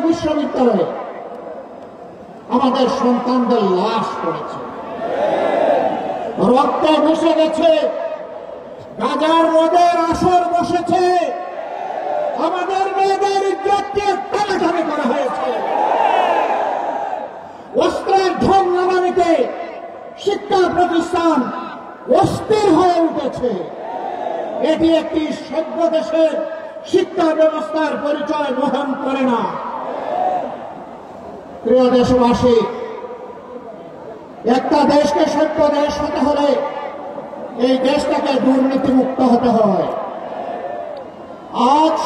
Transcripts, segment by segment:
বিশ্ববিদ্যালয়ে আমাদের সন্তানদের লাশ পড়েছে, রক্তে ভেসে গেছে, গাজার মদের আসর বসেছে, আমাদের মেয়েদের ইজ্জতকে টানাটানি করা হয়েছে, অস্ত্রের ঢং নামানিতে শিক্ষা প্রতিষ্ঠান অস্থির হয়ে উঠেছে। এটি একটি সভ্য দেশের শিক্ষা ব্যবস্থার পরিচয় বহন করে না। প্রিয় দেশবাসী, একটা দেশকে সভ্য দেশ হতে হলে এই দেশটাকে দুর্নীতিমুক্ত হতে হয়। আজ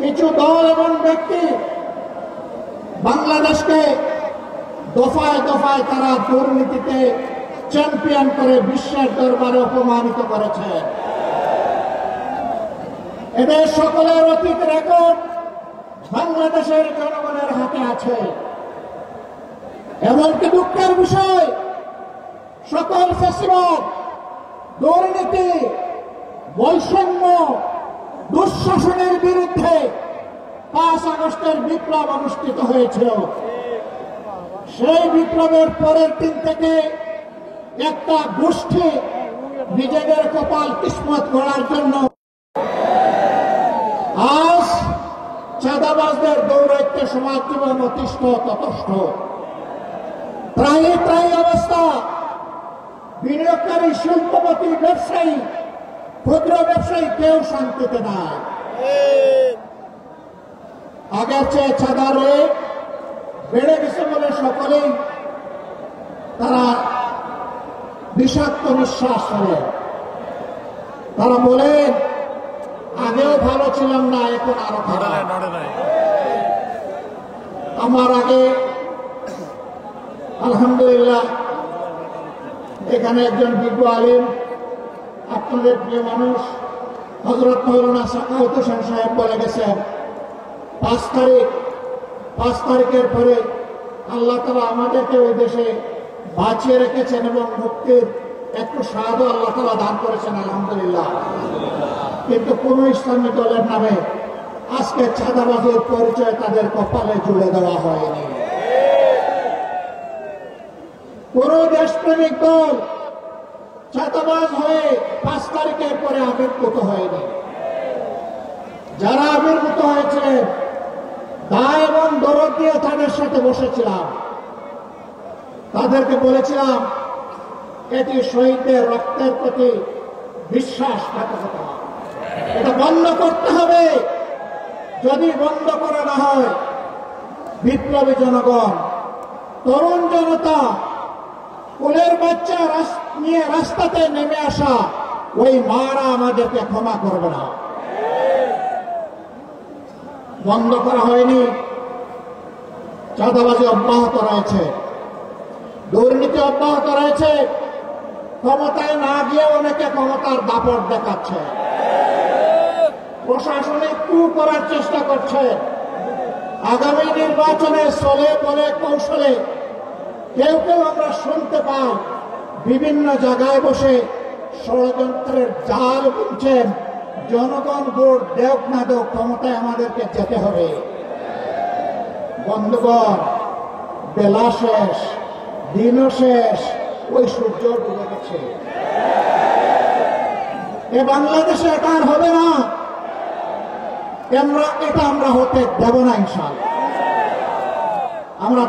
কিছু দল এবং ব্যক্তি বাংলাদেশকে দফায় দফায় তারা দুর্নীতিতে চ্যাম্পিয়ন করে বিশ্বের দরবারে অপমানিত করেছে। এদের সকলের অতীত রেকর্ড বাংলাদেশের জনগণের হাতে আছে। এমনকি দুঃখের বিষয়, সকল ফ্যাসিবাদ, দুর্নীতি, বৈষম্য, দুঃশাসনের বিরুদ্ধে 5 আগস্টের বিপ্লব অনুষ্ঠিত হয়েছিল। সেই বিপ্লবের পরের দিন থেকে একটা গোষ্ঠী নিজেদের কপাল কিসমত গড়ার জন্য আজ চাঁদাবাজদের দৌরাত্ম্যে সমাজ জীবন অতিষ্ঠ ততষ্ঠ। প্রায় অবস্থা, বিনিয়োগকারী, শিল্পপতি, ব্যবসায়ী, ক্ষুদ্র ব্যবসায়ী কেউ শান্তিতে নাই। আগের চেয়ে চাঁদার রেট বেড়ে গেছে বলে সকলেই তারা বিষাক্ত নিঃশ্বাস ফেলে। তারা বলেন, আগেও ভালো ছিলাম না, এখন আরো খারাপ। আমার আগে আলহামদুলিল্লাহ এখানে একজন বিজ্ঞ আলিম, আপনাদের প্রিয় মানুষ হযরত মাওলানা সাখাওয়াত হোসেন সাহেব বলে গেছেন, 5 তারিখের পরে আল্লাহ তাআলা আমাদেরকে ওই দেশে বাঁচিয়ে রেখেছেন এবং মুক্তির একটু স্বাদ আল্লাহ তাআলা দান করেছেন, আলহামদুলিল্লাহ। কিন্তু কোন ইসলামী দলের নামে আজকে চাঁদাবাজের পরিচয় তাদের কপালে জুড়ে দেওয়া হয়নি। কোন দেশপ্রেমিক দল চাঁদাবাজ হয়ে 5 তারিখের পরে আবির্ভূত হয়নি। যারা আবির্ভূত হয়েছিলেন দায় এবং দরদ দিয়ে তাদের সাথে বসেছিলাম, তাদেরকে বলেছিলাম এটি শহীদদের রক্তের প্রতি বিশ্বাসঘাতকতা, এটা বন্ধ করতে হবে। যদি বন্ধ করা না হয়, বিপ্লবী জনগণ, তরুণ জনতা, কোলের বাচ্চা নিয়ে রাস্তাতে নেমে আসা ওই মারা আমাদেরকে ক্ষমা করবে না। বন্ধ করা হয়নি, চাঁদাবাজি অব্যাহত রয়েছে, দুর্নীতি অব্যাহত রয়েছে। ক্ষমতায় না গিয়ে অনেকে ক্ষমতার দাপট দেখাচ্ছে, প্রশাসনিক কু করার চেষ্টা করছে। আগামী নির্বাচনে চলে বলে কৌশলে কেউ কেউ আমরা শুনতে পাই বিভিন্ন জায়গায় বসে ষড়যন্ত্রের জাল বুনছেন। জনগণ ভোট দেওক না দেওক, ক্ষমতায় আমাদেরকে যেতে হবে। বন্ধুগণ, বেলা শেষ, দিনও শেষ, ওই সূর্য ডুবে গেছে। এ বাংলাদেশে এটা আর হবে না, এটা আমরা হতে দেব না ইনশাআল্লাহ। আমরা